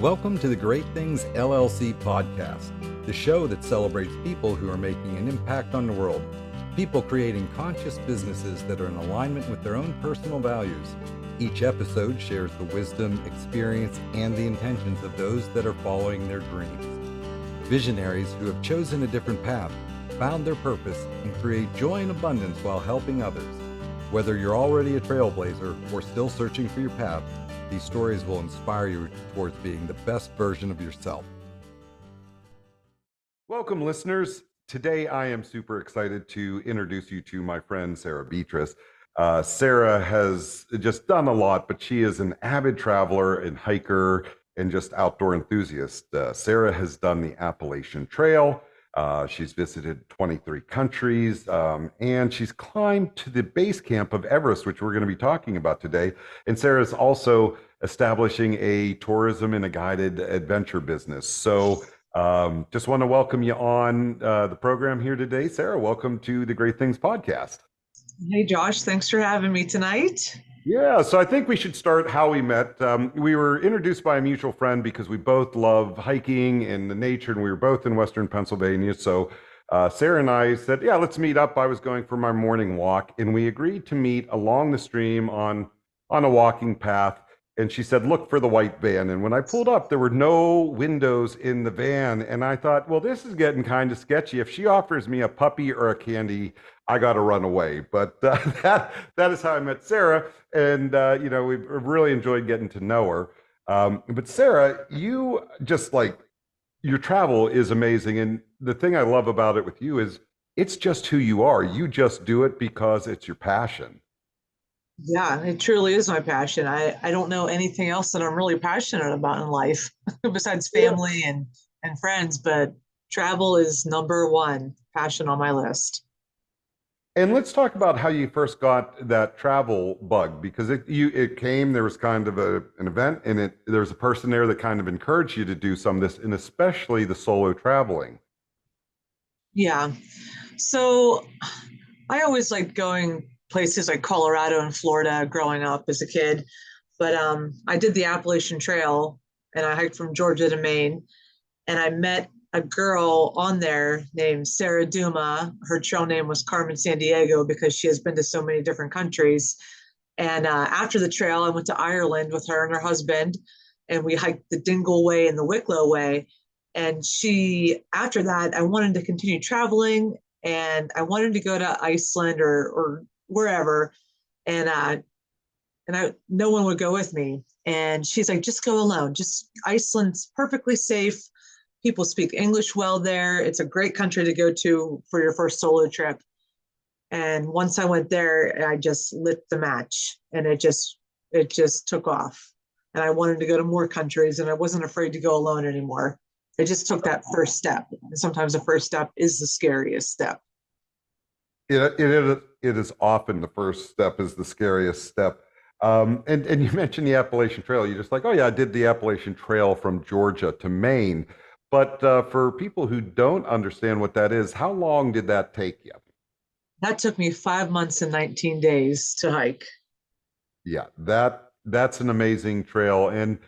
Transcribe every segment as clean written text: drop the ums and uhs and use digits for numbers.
Welcome to the Great Things LLC podcast, the show that celebrates people who are making an impact on the world, people creating conscious businesses that are in alignment with their own personal values. Each episode shares the wisdom, experience, and the intentions of those that are following their dreams. Visionaries who have chosen a different path, found their purpose, and create joy and abundance while helping others. Whether you're already a trailblazer or still searching for your path, these stories will inspire you towards being the best version of yourself. Welcome, listeners. Today, I am super excited to introduce you to my friend, Sarah Beatrice. Sarah has just done a lot, but she is an avid traveler and hiker and just outdoor enthusiast. Sarah has done the Appalachian Trail. She's visited 23 countries, and she's climbed to the base camp of Everest, which we're going to be talking about today. And Sarah is also establishing a tourism and a guided adventure business. So just want to welcome you on the program here today. Sarah, welcome to the Great Things podcast. Hey, Josh, thanks for having me tonight. Yeah, so I think we should start how we met. We were introduced by a mutual friend because we both love hiking and the nature, and we were both in Western Pennsylvania. So Sarah and I said, yeah, let's meet up. I was going for my morning walk, and we agreed to meet along the stream on a walking path. And she said, look for the white van. And when I pulled up, there were no windows in the van. And I thought, well, this is getting kind of sketchy. If she offers me a puppy or a candy, I got to run away. But that is how I met Sarah. And, we've really enjoyed getting to know her. But Sarah, you just your travel is amazing. And the thing I love about it with you is it's just who you are. You just do it because it's your passion. Yeah, it truly is my passion. I don't know anything else that I'm really passionate about in life besides family and friends, but travel is number one passion on my list. And let's talk about how you first got that travel bug, because it came, there was kind of an event, and there's a person there that kind of encouraged you to do some of this, and especially the solo traveling. Yeah. So I always liked going places like Colorado and Florida growing up as a kid. But I did the Appalachian Trail and I hiked from Georgia to Maine. And I met a girl on there named Sarah Duma. Her trail name was Carmen Sandiego because she has been to so many different countries. And after the trail, I went to Ireland with her and her husband, and we hiked the Dingle Way and the Wicklow Way. And after that, I wanted to continue traveling, and I wanted to go to Iceland or wherever, and no one would go with me. And she's like, just go alone. Iceland's perfectly safe. People speak English well there. It's a great country to go to for your first solo trip. And once I went there, I just lit the match, and it just took off. And I wanted to go to more countries, and I wasn't afraid to go alone anymore. I just took that first step. And sometimes the first step is the scariest step. It is often the first step is the scariest step. And you mentioned the Appalachian Trail. You're just like, oh yeah, I did the Appalachian Trail from Georgia to Maine. But for people who don't understand what that is, how long did that take you? That took me 5 months and 19 days to hike. Yeah, that's an amazing trail. And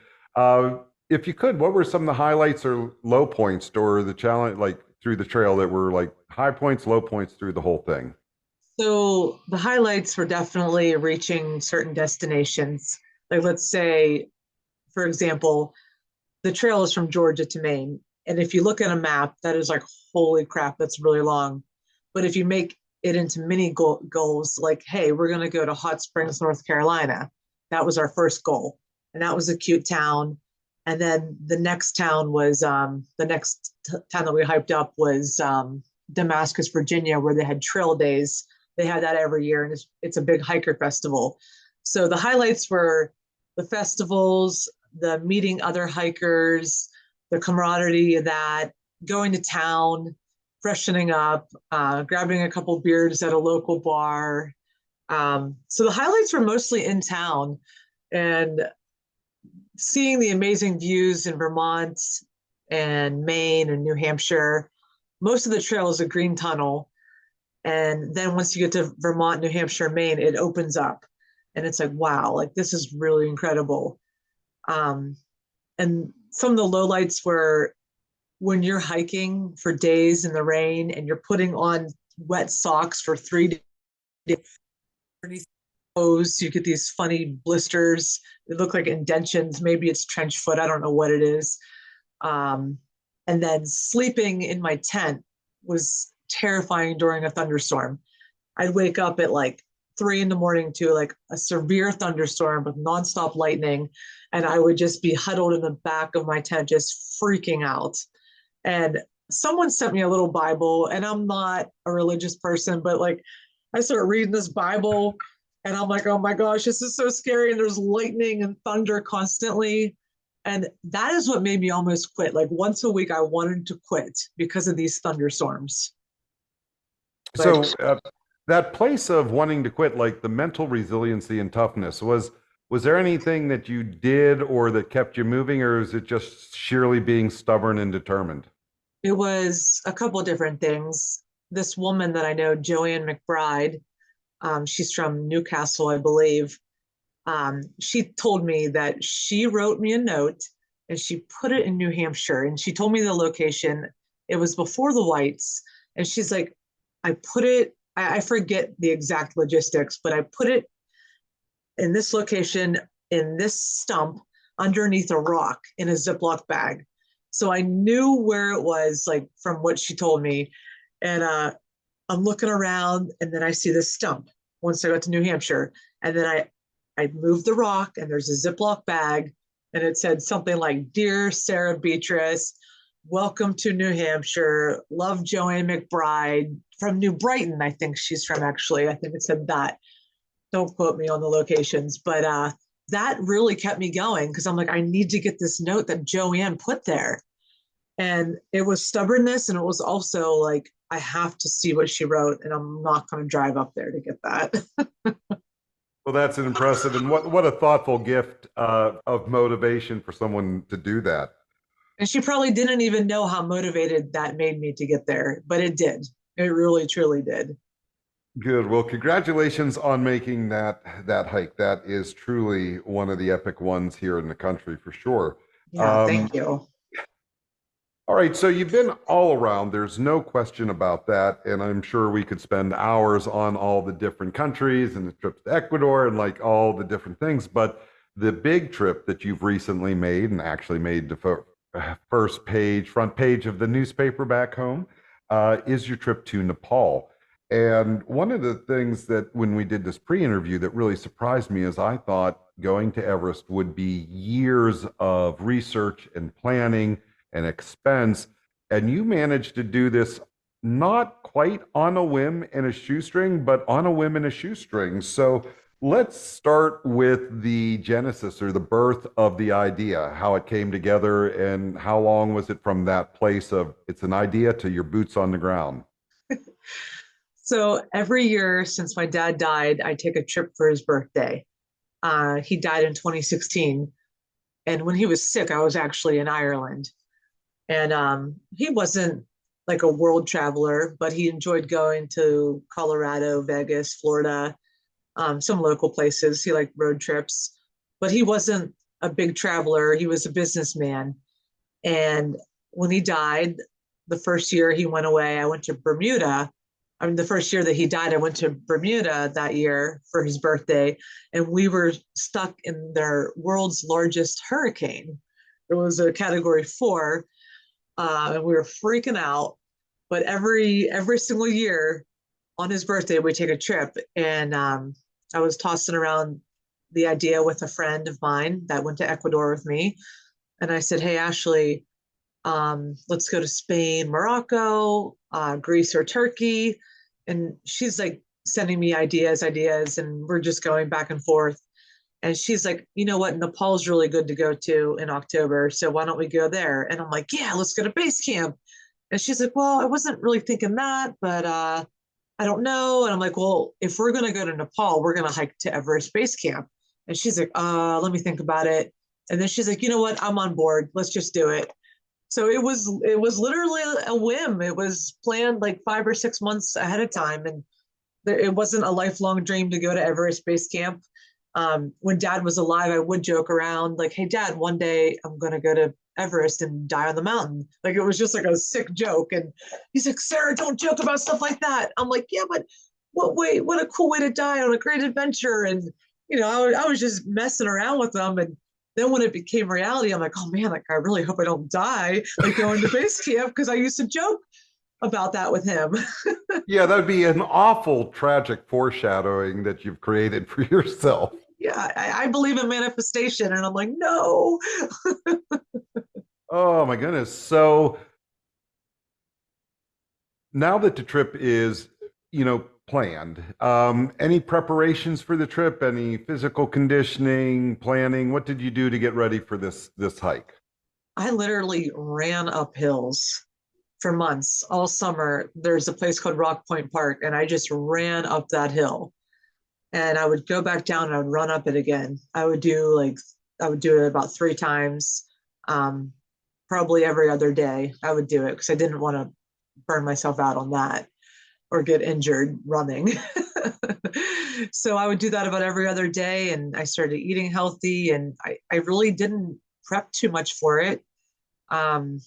if you could, what were some of the highlights or low points or the challenge, through the trail, that were high points, low points through the whole thing? So the highlights were definitely reaching certain destinations. Let's say, for example, the trail is from Georgia to Maine. And if you look at a map, that is holy crap, that's really long. But if you make it into mini goals, hey, we're going to go to Hot Springs, North Carolina. That was our first goal. And that was a cute town. And then the next town was, the next town that we hyped up was Damascus, Virginia, where they had trail days. They had that every year, and it's a big hiker festival. So the highlights were the festivals, the meeting other hikers, the camaraderie of that, going to town, freshening up, grabbing a couple beers at a local bar. So the highlights were mostly in town, and seeing the amazing views in Vermont and Maine and New Hampshire. Most of the trail is a green tunnel. And then once you get to Vermont, New Hampshire, Maine, it opens up. And it's wow, this is really incredible. And some of the lowlights were when you're hiking for days in the rain and you're putting on wet socks for 3 days underneath toes, you get these funny blisters. They look like indentions. Maybe it's trench foot. I don't know what it is. Um, and then sleeping in my tent was terrifying during a thunderstorm. I'd wake up at like 3 in the morning to like a severe thunderstorm with nonstop lightning. And I would just be huddled in the back of my tent, just freaking out. And someone sent me a little Bible, and I'm not a religious person, but like I started reading this Bible and I'm like, oh my gosh, this is so scary. And there's lightning and thunder constantly. And that is what made me almost quit. Like once a week, I wanted to quit because of these thunderstorms. So But that place of wanting to quit, like the mental resiliency and toughness, was there anything that you did or that kept you moving, or is it just sheerly being stubborn and determined? it was a couple of different things. This woman that I know, Joanne McBride, she's from Newcastle, I believe. She told me that she wrote me a note and she put it in New Hampshire and she told me the location. It was before the whites. And she's like, I put it, I forget the exact logistics, but I put it in this location, in this stump, underneath a rock in a Ziploc bag. So I knew where it was, like from what she told me. And I'm looking around and then I see this stump once I got to New Hampshire. And then I moved the rock and there's a Ziploc bag and it said something like, Dear Sarah Beatrice, welcome to New Hampshire. Love Joanne McBride from New Brighton. I think she's from actually. I think it said that. Don't quote me on the locations, but that really kept me going because I'm like, I need to get this note that Joanne put there. And it was stubbornness. And it was also like, I have to see what she wrote and I'm not going to drive up there to get that. Well, that's an impressive and what a thoughtful gift of motivation for someone to do that. And she probably didn't even know how motivated that made me to get there, but it did. It really, truly did. Good. Well, congratulations on making that hike. That is truly one of the epic ones here in the country for sure. Yeah, Um, thank you. all right, so you've been all around. There's no question about that, and I'm sure we could spend hours on all the different countries and the trips to Ecuador and like all the different things. But the big trip that you've recently made and actually made the front page of the newspaper back home is your trip to Nepal. And one of the things that when we did this pre-interview that really surprised me is I thought going to Everest would be years of research and planning and expense, and you managed to do this not quite on a whim and a shoestring, but on a whim and a shoestring. So let's start with the genesis or the birth of the idea, how it came together, and how long was it from that place of it's an idea to your boots on the ground? So every year since my dad died, I take a trip for his birthday. He died in 2016. And when he was sick, I was actually in Ireland. And he wasn't like a world traveler, but he enjoyed going to Colorado, Vegas, Florida, some local places. He liked road trips, but he wasn't a big traveler. He was a businessman. And when he died, the first year he went away, I went to Bermuda. I mean, the first year that he died, I went to Bermuda that year for his birthday, and we were stuck in their world's largest hurricane. It was a category 4, and we were freaking out. But every single year on his birthday, we take a trip, and I was tossing around the idea with a friend of mine that went to Ecuador with me, and I said, "Hey, Ashley, let's go to Spain, Morocco, Greece, or Turkey." And she's like sending me ideas, and we're just going back and forth. And she's like, you know what, Nepal's really good to go to in October. So why don't we go there? And I'm like, yeah, let's go to base camp. And she's like, well, I wasn't really thinking that, but I don't know. And I'm like, well, if we're going to go to Nepal, we're going to hike to Everest Base Camp. And she's like, let me think about it. And then she's like, you know what, I'm on board. Let's just do it. So it was literally a whim. It was planned like 5 or 6 months ahead of time, and it wasn't a lifelong dream to go to Everest Base Camp. When dad was alive, I would joke around like, hey, dad, one day I'm going to go to Everest and die on the mountain. Like it was just like a sick joke. And he's like, Sarah, don't joke about stuff like that. I'm like, yeah, but what a cool way to die on a great adventure. And, I was just messing around with them. And then when it became reality, I'm like, oh man, like I really hope I don't die, like going to base camp, because I used to joke about that with him. Yeah, that would be an awful tragic foreshadowing that you've created for yourself. Yeah, I believe in manifestation. And I'm like, no. Oh my goodness. So now that the trip is, planned, any preparations for the trip, any physical conditioning, planning? What did you do to get ready for this hike? I literally ran up hills for months, all summer. There's a place called Rock Point Park, and I just ran up that hill. And I would go back down and I would run up it again. I would do it about 3 times, probably every other day. I would do it because I didn't want to burn myself out on that or get injured running. So I would do that about every other day, and I started eating healthy, and I really didn't prep too much for it. Um,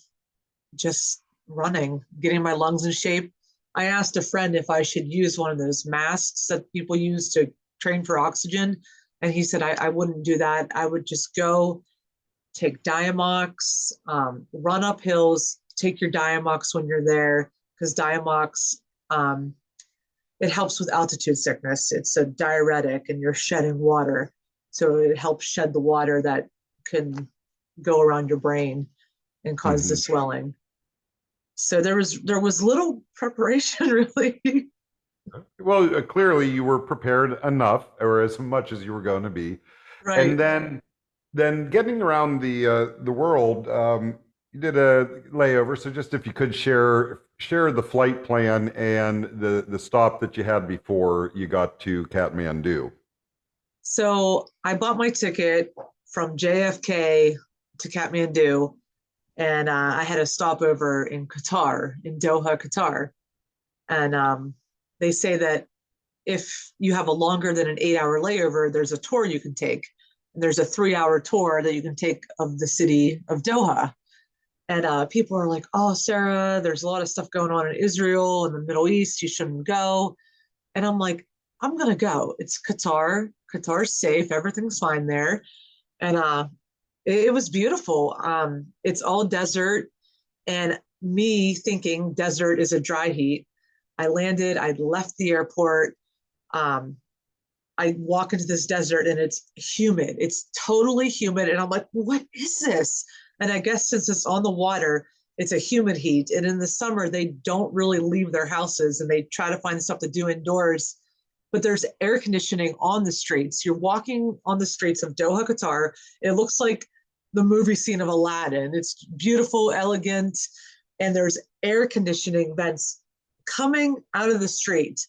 just running, getting my lungs in shape. I asked a friend if I should use one of those masks that people use to train for oxygen. And he said, I wouldn't do that. I would just go take Diamox, run up hills, take your Diamox when you're there, because Diamox, it helps with altitude sickness. It's a diuretic and you're shedding water. So it helps shed the water that can go around your brain and cause the swelling. So there was little preparation really. Well, clearly you were prepared enough, or as much as you were going to be. Right. And then getting around the world, you did a layover. So just if you could share the flight plan and the stop that you had before you got to Kathmandu. So I bought my ticket from JFK to Kathmandu, and I had a stopover in Qatar, in Doha, Qatar. And they say that if you have a longer than an 8-hour layover, there's a tour you can take. And there's a 3-hour tour that you can take of the city of Doha. And people are like, oh, Sarah, there's a lot of stuff going on in Israel and the Middle East. You shouldn't go. And I'm like, I'm going to go. It's Qatar. Qatar's safe. Everything's fine there. And it was beautiful. It's all desert. And me thinking desert is a dry heat. I landed, I left the airport. I walk into this desert and it's humid. It's totally humid. And I'm like, what is this? And I guess since it's on the water, it's a humid heat. And in the summer, they don't really leave their houses and they try to find stuff to do indoors. But there's air conditioning on the streets. You're walking on the streets of Doha, Qatar. It looks like the movie scene of Aladdin. It's beautiful, elegant, and there's air conditioning vents coming out of the street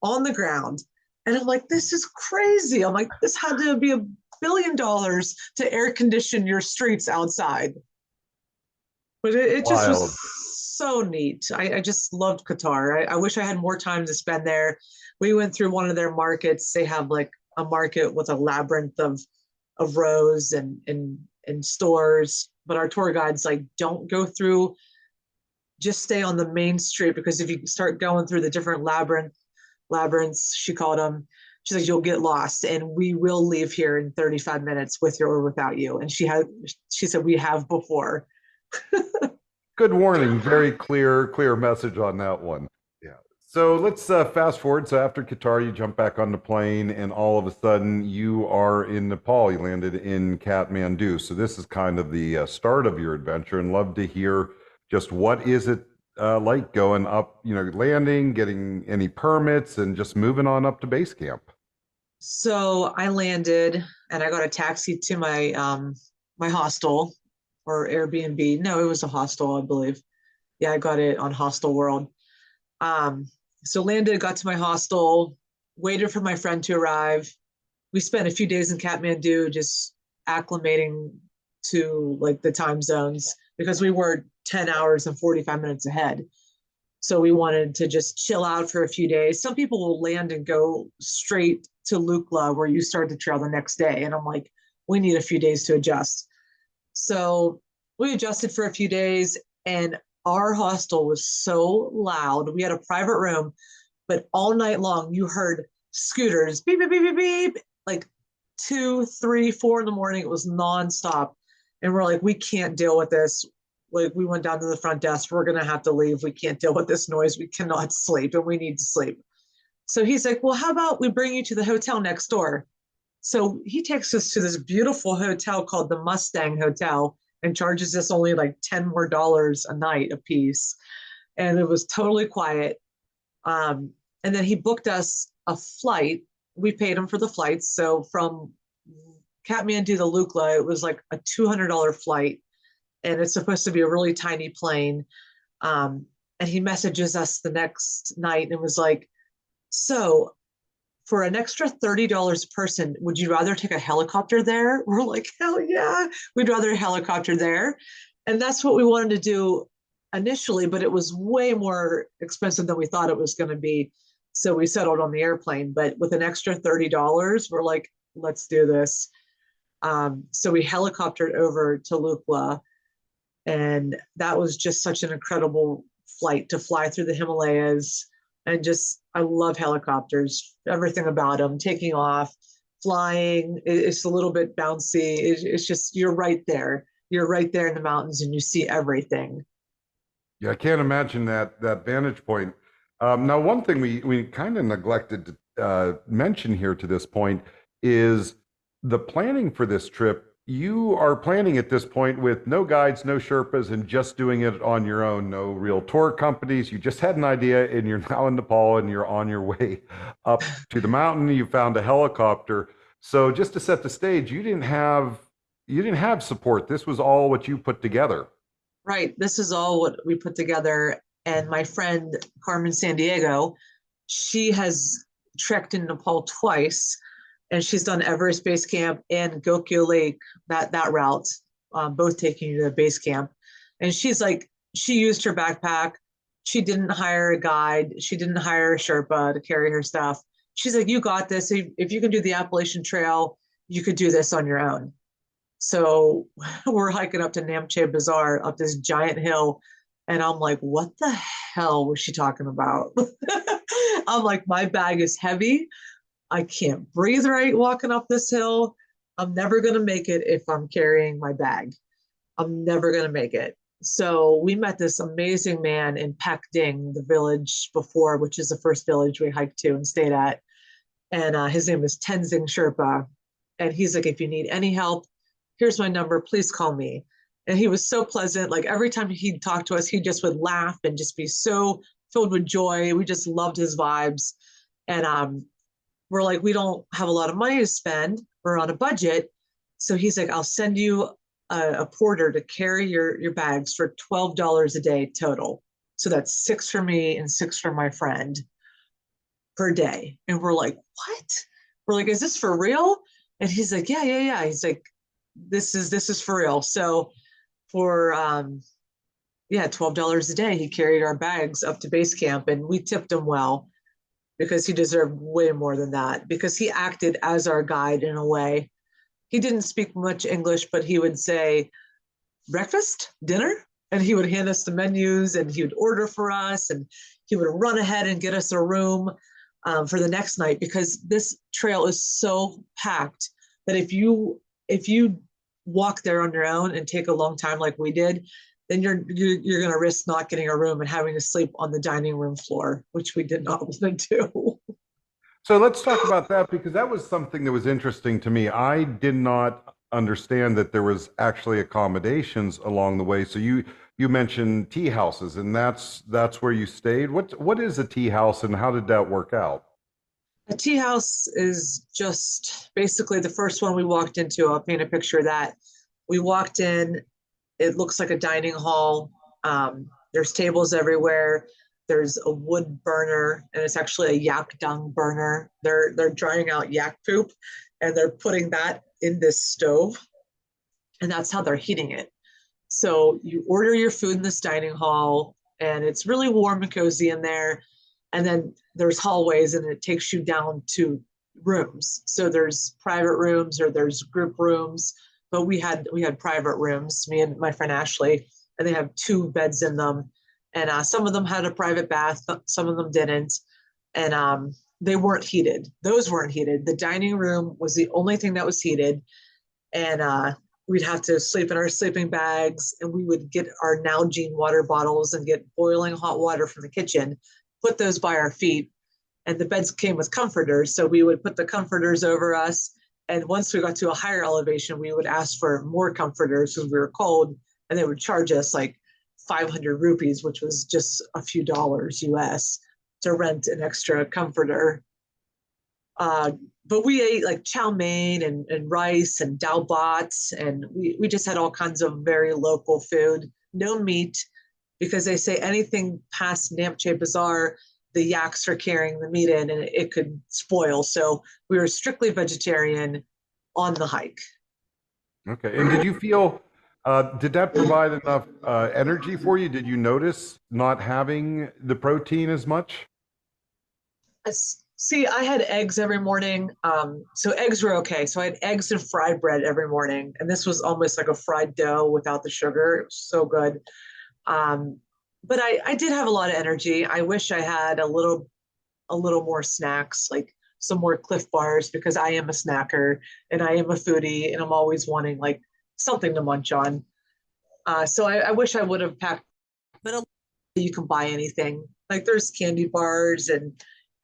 on the ground. And I'm like, this is crazy. I'm like, this had to be $1 billion to air condition your streets outside. But it just Wild. was so neat. I just loved Qatar. I wish I had more time to spend there. We went through one of their markets. They have like a market with a labyrinth of rows and stores. But our tour guide's like, don't go through, just stay on the main street, because if you start going through the different labyrinths, she called them, she's like, you'll get lost, and we will leave here in 35 minutes with you or without you. And she said, we have before. Good warning. Very clear message on that one. Yeah. So let's fast forward. So after Qatar, you jump back on the plane, and all of a sudden you are in Nepal. You landed in Kathmandu. So this is kind of the start of your adventure, and love to hear just what is it like going up, landing, getting any permits, and just moving on up to base camp. So I landed and I got a taxi to my my hostel or Airbnb. No, it was a hostel, I believe. Yeah, I got it on Hostel World. So landed, got to my hostel, waited for my friend to arrive. We spent a few days in Kathmandu just acclimating to like the time zones, because we were 10 hours and 45 minutes ahead. So we wanted to just chill out for a few days. Some people will land and go straight to Lukla where you start the trail the next day. And I'm like, we need a few days to adjust. So we adjusted for a few days, and our hostel was so loud. We had a private room, but all night long you heard scooters beep, beep, beep, beep, beep, like 2, 3, 4 in the morning. It was nonstop. And we're like, we can't deal with this. Like, we went down to the front desk. We're going to have to leave. We can't deal with this noise. We cannot sleep, and we need to sleep. So he's like, well, how about we bring you to the hotel next door? So he takes us to this beautiful hotel called the Mustang Hotel and charges us only like $10 more a night a piece. And it was totally quiet. And then he booked us a flight. We paid him for the flights. So from Kathmandu to Lukla, it was like a $200 flight. And it's supposed to be a really tiny plane. And he messages us the next night and was like, so for an extra $30 a person, would you rather take a helicopter there? We're like, hell yeah, we'd rather a helicopter there. And that's what we wanted to do initially, but it was way more expensive than we thought it was going to be. So we settled on the airplane, but with an extra $30, we're like, let's do this. So we helicoptered over to Lukla, and that was just such an incredible flight to fly through the Himalayas. And just, I love helicopters, everything about them, taking off, flying. It's a little bit bouncy. It's just, you're right there. You're right there in the mountains and you see everything. Yeah, I can't imagine that vantage point. Now, one thing we kind of neglected to mention here to this point is the planning for this trip. You are planning at this point with no guides, no Sherpas, and just doing it on your own. No real tour companies. You just had an idea, and you're now in Nepal, and you're on your way up to the mountain. You found a helicopter. So just to set the stage, you didn't have support. This was all what you put together. Right. This is all what we put together. And my friend Carmen Sandiego, she has trekked in Nepal twice, and she's done Everest Base Camp and Gokyo Lake, that route, both taking you to the base camp. And she's like, she used her backpack. She didn't hire a guide. She didn't hire a Sherpa to carry her stuff. She's like, you got this. If you can do the Appalachian Trail, you could do this on your own. So we're hiking up to Namche Bazaar up this giant hill. And I'm like, what the hell was she talking about? I'm like, my bag is heavy. I can't breathe right walking up this hill. I'm never going to make it if I'm carrying my bag. I'm never going to make it. So we met this amazing man in Pak Ding, the village before, which is the first village we hiked to and stayed at. And his name is Tenzig Sherpa. And he's like, if you need any help, here's my number, please call me. And he was so pleasant. Like every time he'd talk to us, he just would laugh and just be so filled with joy. We just loved his vibes. And we're like, we don't have a lot of money to spend. We're on a budget. So he's like, I'll send you a porter to carry your bags for $12 a day total. So that's six for me and six for my friend per day. And we're like, what? We're like, is this for real? And he's like, yeah, yeah, yeah. He's like, this is for real. So for yeah, $12 a day, he carried our bags up to base camp, and we tipped him well because he deserved way more than that, because he acted as our guide in a way. He didn't speak much English, but he would say, breakfast, dinner, and he would hand us the menus and he would order for us, and he would run ahead and get us a room for the next night, because this trail is so packed that if you walk there on your own and take a long time like we did, then you're going to risk not getting a room and having to sleep on the dining room floor, which we did not want to do. So let's talk about that, because that was something that was interesting to me. I did not understand that there was actually accommodations along the way. So you mentioned tea houses, and that's where you stayed. What is a tea house, and how did that work out? A tea house is just basically the first one we walked into. I'll paint a picture of that. We walked in, it looks like a dining hall. There's tables everywhere. There's a wood burner, and it's actually a yak dung burner. They're drying out yak poop, and they're putting that in this stove, and that's how they're heating it. So you order your food in this dining hall. and it's really warm and cozy in there. And then there's hallways, and it takes you down to rooms. So there's private rooms or there's group rooms, but we had private rooms, me and my friend Ashley, and they have 2 beds in them. And some of them had a private bath, some of them didn't. And they weren't heated. Those weren't heated. The dining room was the only thing that was heated. And we'd have to sleep in our sleeping bags, and we would get our Nalgene water bottles and get boiling hot water from the kitchen, put those by our feet. And the beds came with comforters. So we would put the comforters over us. And once we got to a higher elevation, we would ask for more comforters because we were cold, and they would charge us like 500 rupees, which was just a few dollars US, to rent an extra comforter. But we ate like chow mein and rice and dal bats, and we just had all kinds of very local food, no meat, because they say anything past Namche Bazaar, the yaks are carrying the meat in and it could spoil. So we were strictly vegetarian on the hike. Okay. And did you feel, did that provide enough energy for you? Did you notice not having the protein as much? See, I had eggs every morning. So eggs were okay. So I had eggs and fried bread every morning. And this was almost like a fried dough without the sugar. It was so good. But I did have a lot of energy. I wish I had a little more snacks, like some more Cliff Bars, because I am a snacker and I am a foodie and I'm always wanting like something to munch on. So I wish I would have packed, but you can buy anything. Like there's candy bars and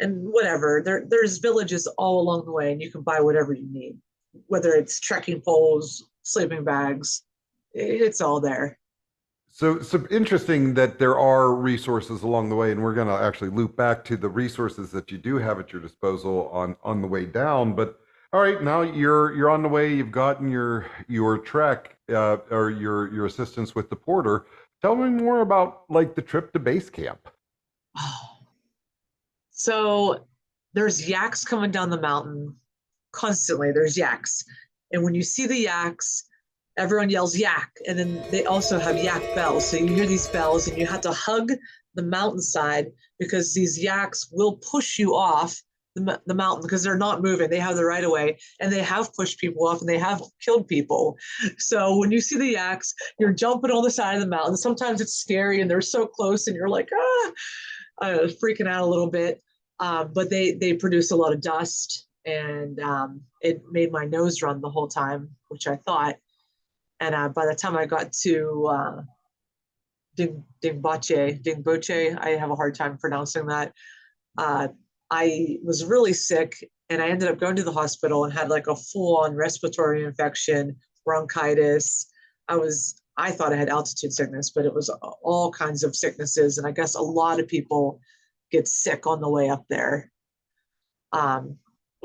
whatever. There's villages all along the way, and you can buy whatever you need, whether it's trekking poles, sleeping bags, it's all there. So interesting that there are resources along the way, and we're going to actually loop back to the resources that you do have at your disposal on the way down. But all right, now you're on the way. You've gotten your trek or your assistance with the porter. Tell me more about like the trip to base camp. Oh. So there's yaks coming down the mountain constantly. There's yaks, and when you see the yaks, everyone yells yak, and then they also have yak bells. So you hear these bells, and you have to hug the mountainside because these yaks will push you off the mountain because they're not moving. They have the right of way, and they have pushed people off, and they have killed people. So when you see the yaks, you're jumping on the side of the mountain. Sometimes it's scary, and they're so close, and you're like, freaking out a little bit. But they produce a lot of dust, and it made my nose run the whole time, which I thought. And by the time I got to Dingboche, I have a hard time pronouncing that. I was really sick, and I ended up going to the hospital and had like a full-on respiratory infection, bronchitis. I thought I had altitude sickness, but it was all kinds of sicknesses. And I guess a lot of people get sick on the way up there. But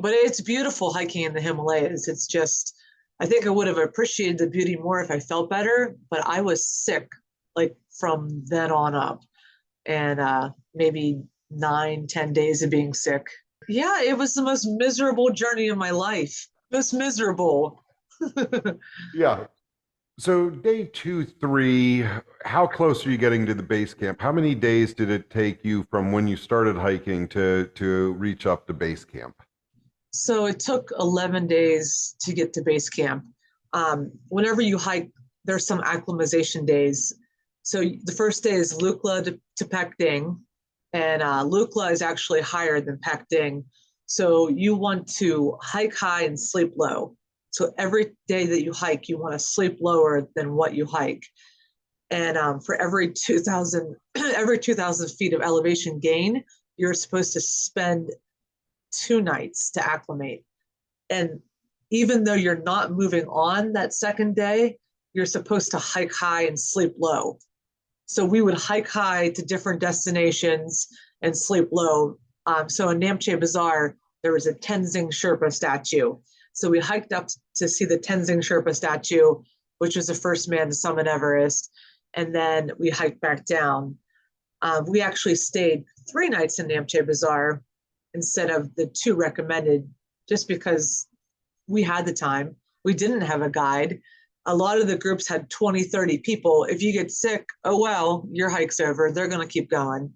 it's beautiful hiking in the Himalayas. It's just, I think I would have appreciated the beauty more if I felt better, but I was sick like from then on up, and maybe 9, 10 days of being sick. Yeah, it was the most miserable journey of my life. Most miserable. Yeah. So day 2, 3, how close are you getting to the base camp? How many days did it take you from when you started hiking to reach up to base camp? So it took 11 days to get to base camp. Whenever you hike, there's some acclimatization days. So the first day is Lukla to Pakding, and Lukla is actually higher than Pakding. So you want to hike high and sleep low. So every day that you hike, you want to sleep lower than what you hike. And for every 2,000 feet of elevation gain, you're supposed to spend 2 nights to acclimate. And even though you're not moving on that second day, you're supposed to hike high and sleep low. So we would hike high to different destinations and sleep low. So in Namche Bazaar, there was a Tenzing Sherpa statue. So we hiked up to see the Tenzing Sherpa statue, which was the first man to summit Everest. And then we hiked back down. We actually stayed 3 nights in Namche Bazaar instead of the 2 recommended, just because we had the time. We didn't have a guide. a lot of the groups had 20, 30 people. If you get sick, oh well, your hike's over. They're going to keep going.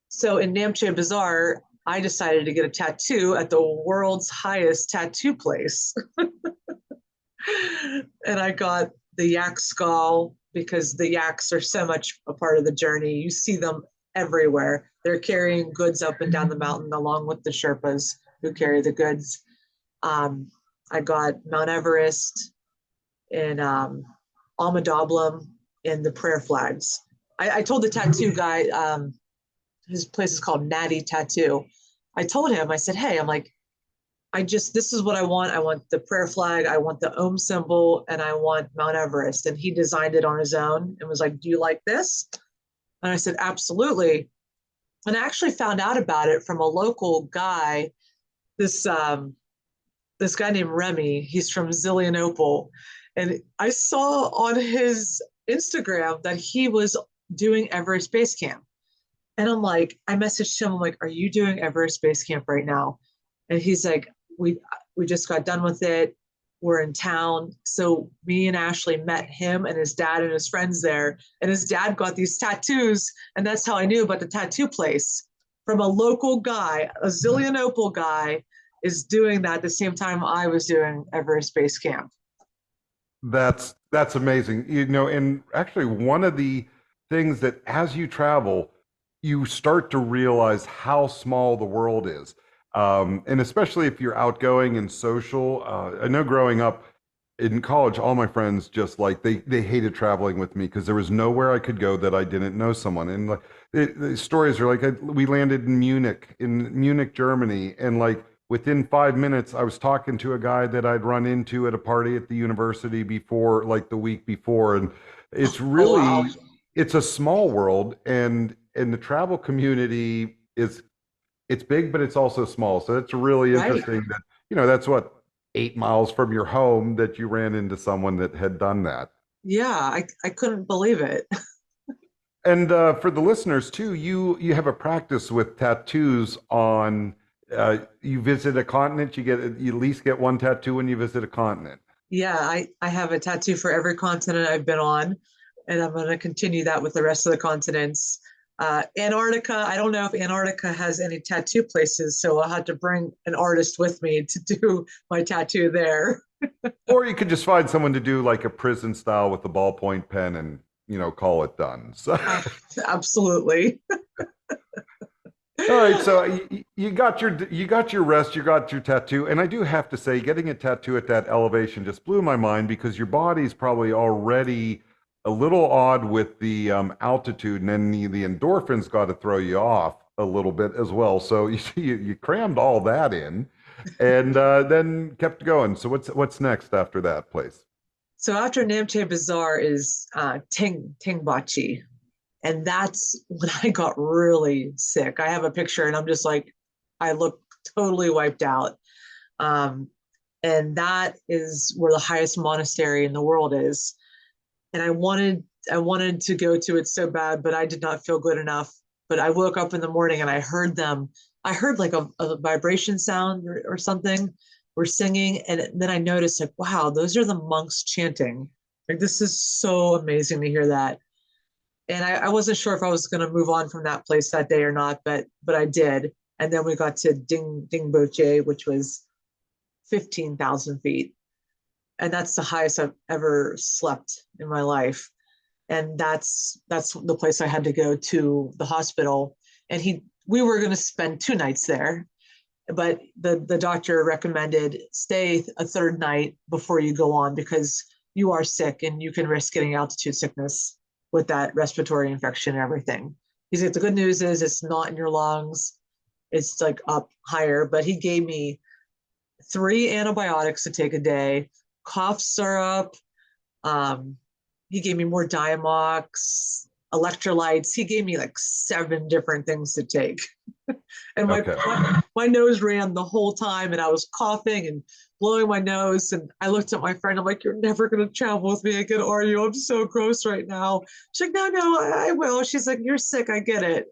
So in Namche Bazaar, I decided to get a tattoo at the world's highest tattoo place. And I got the yak skull because the yaks are so much a part of the journey. You see them everywhere. They're carrying goods up and down the mountain along with the Sherpas who carry the goods. I got Mount Everest and Almadablam and the prayer flags. I told the tattoo guy, his place is called Natty Tattoo. I told him, I said, hey, I'm like, this is what I want. I want the prayer flag, I want the Om symbol, and I want Mount Everest. And he designed it on his own and was like, do you like this? And I said, absolutely. And I actually found out about it from a local guy, this guy named Remy. He's from Zillionople. And I saw on his Instagram that he was doing Everest Base Camp. And I'm like, I messaged him, I'm like, are you doing Everest Base Camp right now? And he's like, we just got done with it. We're in town. So me and Ashley met him and his dad and his friends there. And his dad got these tattoos. And that's how I knew about the tattoo place. From a local guy, a Zillionople guy is doing that at the same time I was doing Everest Base Camp. That's amazing. And actually one of the things that as you travel, you start to realize how small the world is. And especially if you're outgoing and social. I know growing up in college, all my friends just like, they hated traveling with me because there was nowhere I could go that I didn't know someone. And like the stories are like, we landed in Munich, Germany. And like within 5 minutes, I was talking to a guy that I'd run into at a party at the university before, like the week before. And it's really, wow. It's a small world, and the travel community it's big, but it's also small. So it's really interesting that, that's what, 8 miles from your home that you ran into someone that had done that. Yeah, I couldn't believe it. And for the listeners too, you have a practice with tattoos on, you visit a continent, you at least get one tattoo when you visit a continent. Yeah, I have a tattoo for every continent I've been on, and I'm going to continue that with the rest of the continents. Antarctica, I don't know if Antarctica has any tattoo places, so I'll have to bring an artist with me to do my tattoo there. Or you could just find someone to do like a prison style with a ballpoint pen and, call it done. So. Absolutely. All right, so you got your rest, you got your tattoo, and I do have to say, getting a tattoo at that elevation just blew my mind because your body's probably already a little odd with the altitude, and then the endorphins got to throw you off a little bit as well. So you crammed all that in, and then kept going. So what's next after that place? So after Namche Bazaar is Tingbachi, and that's when I got really sick. I have a picture, and I'm just like, I look totally wiped out. And that is where the highest monastery in the world is. And I wanted to go to it so bad, but I did not feel good enough. But I woke up in the morning and I heard like a vibration sound or something. We're singing, and then I noticed like, wow, those are the monks chanting. Like, this is so amazing to hear that. And I wasn't sure if I was going to move on from that place that day or not, but I did. And then we got to Dingboche, which was 15,000 feet. And that's the highest I've ever slept in my life. And that's the place I had to go to the hospital. And we were going to spend 2 nights there, but the doctor recommended stay a 3rd night before you go on because you are sick and you can risk getting altitude sickness with that respiratory infection and everything. He's like, the good news is it's not in your lungs. It's like up higher, but he gave me 3 antibiotics to take a day, cough syrup. He gave me more Diamox, electrolytes. He gave me like 7 different things to take. And my nose ran the whole time, and I was coughing and blowing my nose. And I looked at my friend. I'm like, you're never going to travel with me again, are you? I'm so gross right now. She's like, no, I will. She's like, you're sick. I get it.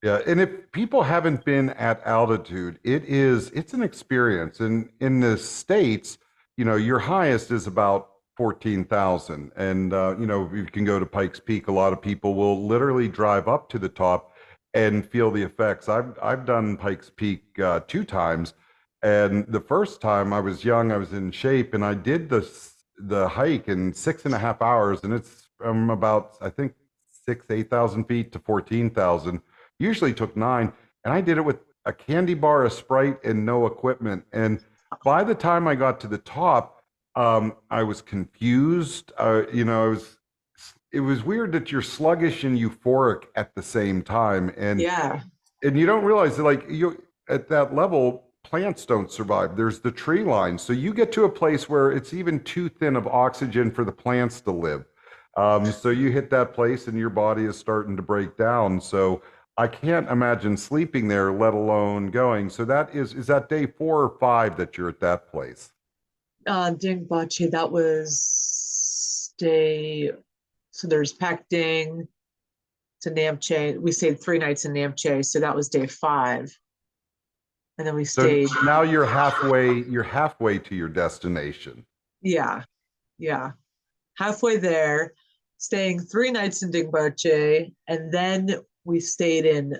Yeah, and if people haven't been at altitude, it's an experience. And in the States, your highest is about 14,000. And, you can go to Pikes Peak. A lot of people will literally drive up to the top and feel the effects. I've done Pikes Peak 2 times. And the first time I was young, I was in shape, and I did the hike in 6.5 hours. And it's from about, I think, 8,000 feet to 14,000. Usually took 9. And I did it with a candy bar, a Sprite, and no equipment. And by the time I got to the top, I was confused. It was weird that you're sluggish and euphoric at the same time. Yeah. And you don't realize that, like, you at that level, plants don't survive. There's the tree line. So you get to a place where it's even too thin of oxygen for the plants to live. So you hit that place and your body is starting to break down. So I can't imagine sleeping there, let alone going. So is that day 4 or 5 that you're at that place? Dingbache, that was day. So there's Pakding to Namche. We stayed 3 nights in Namche, so that was day 5. And then we So stayed. now you're halfway to your destination. Yeah, yeah. Halfway there, staying 3 nights in Dingbache, and then we stayed in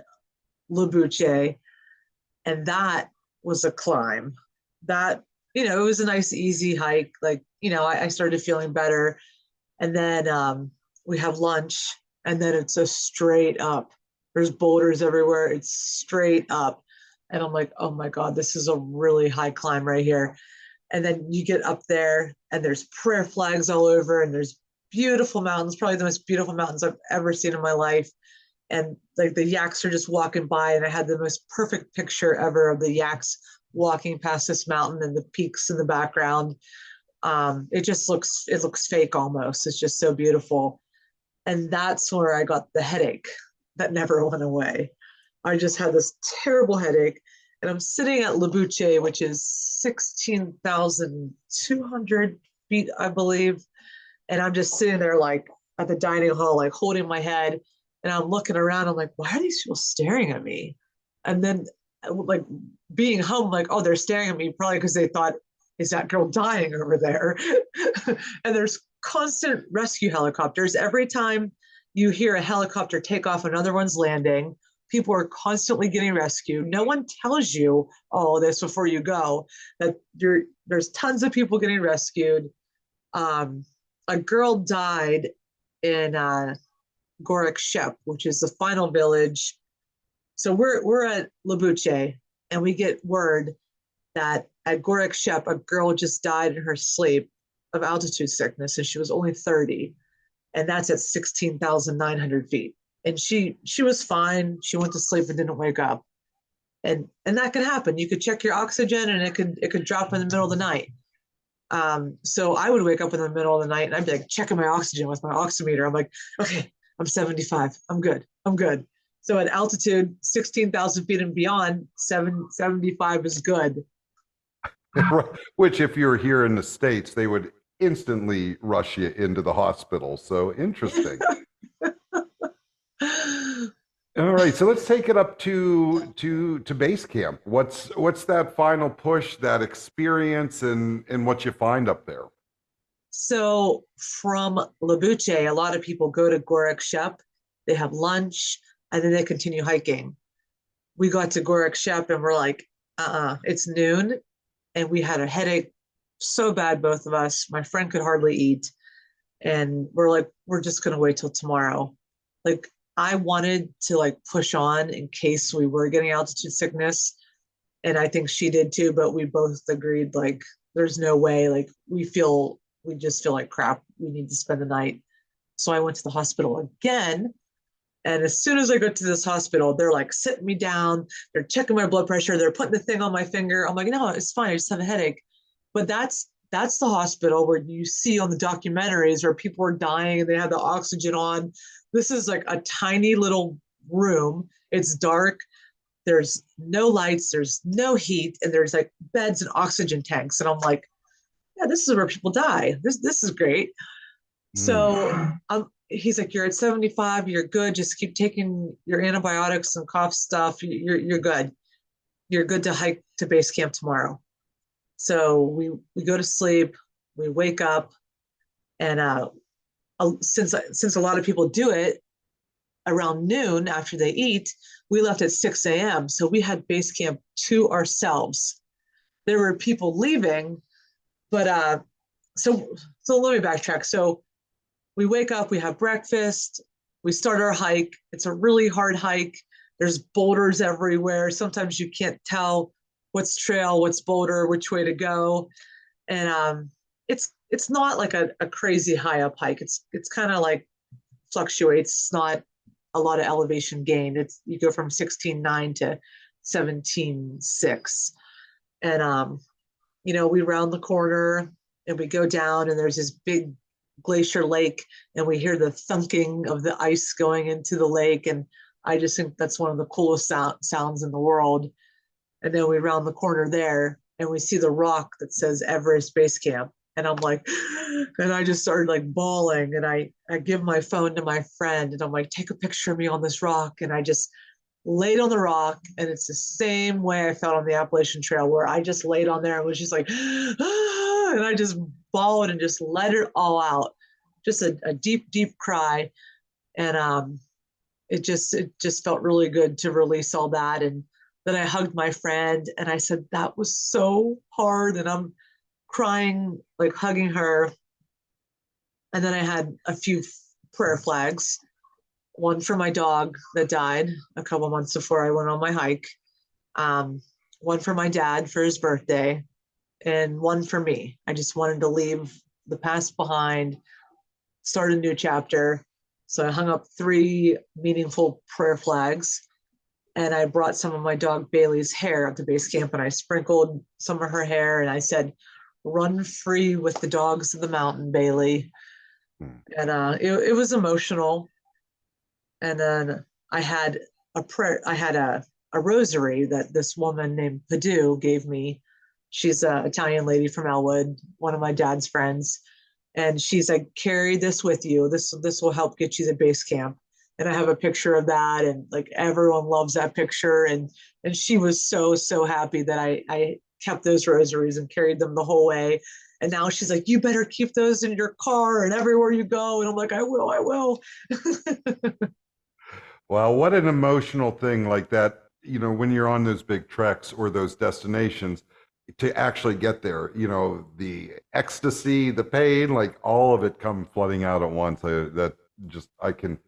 Labuche, and that was a climb. That, it was a nice, easy hike. Like, I started feeling better. And then we have lunch, and then it's a straight up. There's boulders everywhere. It's straight up. And I'm like, oh my God, this is a really high climb right here. And then you get up there, and there's prayer flags all over, and there's beautiful mountains, probably the most beautiful mountains I've ever seen in my life. And like the yaks are just walking by, and I had the most perfect picture ever of the yaks walking past this mountain and the peaks in the background. It looks fake almost. It's just so beautiful. And that's where I got the headache that never went away. I just had this terrible headache, and I'm sitting at Labuche, which is 16,200 feet, I believe. And I'm just sitting there, like, at the dining hall, like, holding my head, and I'm looking around. I'm like, why are these people staring at me? And then, like, being home, like, oh, they're staring at me probably because they thought, is that girl dying over there? And there's constant rescue helicopters. Every time you hear a helicopter take off, another one's landing. People are constantly getting rescued. No one tells you all this before you go, that there's tons of people getting rescued. A girl died in Gorak Shep, which is the final village. So we're at Labuche, and we get word that at Gorak Shep, a girl just died in her sleep of altitude sickness, and she was only 30. And that's at 16,900 feet. And she was fine. She went to sleep and didn't wake up. And that could happen. You could check your oxygen, and it could drop in the middle of the night. So I would wake up in the middle of the night, and I'd be like checking my oxygen with my oximeter. I'm like, okay, I'm 75. I'm good. So at altitude, 16,000 feet and beyond, 75 is good. Which, if you're here in the States, they would instantly rush you into the hospital. So interesting. All right, so let's take it up to base camp. What's that final push, that experience, and what you find up there? So from Labuche, a lot of people go to Gorak Shep, they have lunch, and then they continue hiking. We got to Gorak Shep, and we're like, it's noon, and we had a headache so bad, both of us. My friend could hardly eat, and we're like, we're just gonna wait till tomorrow. Like, I wanted to, like, push on in case we were getting altitude sickness, and I think she did too, but we both agreed, like, there's no way. Like, we just feel like crap. We need to spend the night. So I went to the hospital again. And as soon as I go to this hospital, they're like sitting me down, they're checking my blood pressure, they're putting the thing on my finger. I'm like, no, it's fine. I just have a headache. But that's the hospital where you see on the documentaries where people are dying and they have the oxygen on. This is like a tiny little room. It's dark. There's no lights, there's no heat, and there's like beds and oxygen tanks. And I'm like, yeah, this is where people die. This is great. So he's like, you're at 75, you're good. Just keep taking your antibiotics and cough stuff. You're good. You're good to hike to base camp tomorrow. So we go to sleep, we wake up, And since a lot of people do it around noon after they eat, we left at 6 a.m. So we had base camp to ourselves. There were people leaving, but so so let me backtrack. So we wake up, we have breakfast, we start our hike. It's a really hard hike. There's boulders everywhere. Sometimes you can't tell what's trail, what's boulder, which way to go. And it's not like a crazy high up hike. It's kind of like fluctuates. It's not a lot of elevation gain. It's you go from 16.9 to 17.6. And we round the corner and we go down and there's this big glacier lake and we hear the thunking of the ice going into the lake. And I just think that's one of the coolest sounds in the world. And then we round the corner there and we see the rock that says Everest Base Camp. And I'm like, and I just started like bawling. And I give my phone to my friend and I'm like, take a picture of me on this rock. And I just laid on the rock. And it's the same way I felt on the Appalachian Trail, where I just laid on there and was just like, ah, and I just bawled and just let it all out. Just a deep, deep cry. And it just felt really good to release all that. And then I hugged my friend and I said, that was so hard. And I'm crying, like hugging her. And then I had a few prayer flags, one for my dog that died a couple months before I went on my hike, one for my dad for his birthday, and one for me. I just wanted to leave the past behind, start a new chapter. So I hung up 3 meaningful prayer flags. And I brought some of my dog Bailey's hair up to base camp and I sprinkled some of her hair and I said, run free with the dogs of the mountain, Bailey. And it was emotional. And then I had a prayer, I had a rosary that this woman named Padu gave me. She's an Italian lady from Elwood, one of my dad's friends. And she's like, carry this with you. This will help get you to base camp. And I have a picture of that, and like everyone loves that picture. And she was so happy that I kept those rosaries and carried them the whole way. And now she's like, you better keep those in your car and everywhere you go. And I'm like, I will. Well, what an emotional thing like that, when you're on those big treks or those destinations to actually get there, the ecstasy, the pain, like all of it come flooding out at once. That just, I can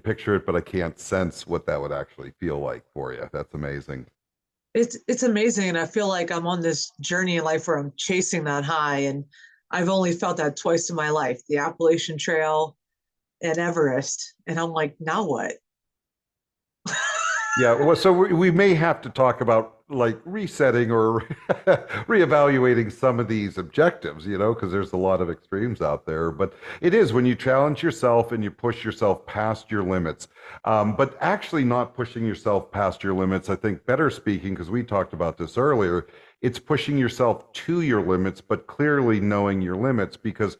picture it, but I can't sense what that would actually feel like for you. That's amazing. It's amazing. And I feel like I'm on this journey in life where I'm chasing that high. And I've only felt that twice in my life, the Appalachian Trail and Everest. And I'm like, now what? Yeah, well, so we may have to talk about like resetting or reevaluating some of these objectives, because there's a lot of extremes out there. But it is when you challenge yourself and you push yourself past your limits. But actually, not pushing yourself past your limits, I think better speaking, because we talked about this earlier, it's pushing yourself to your limits, but clearly knowing your limits because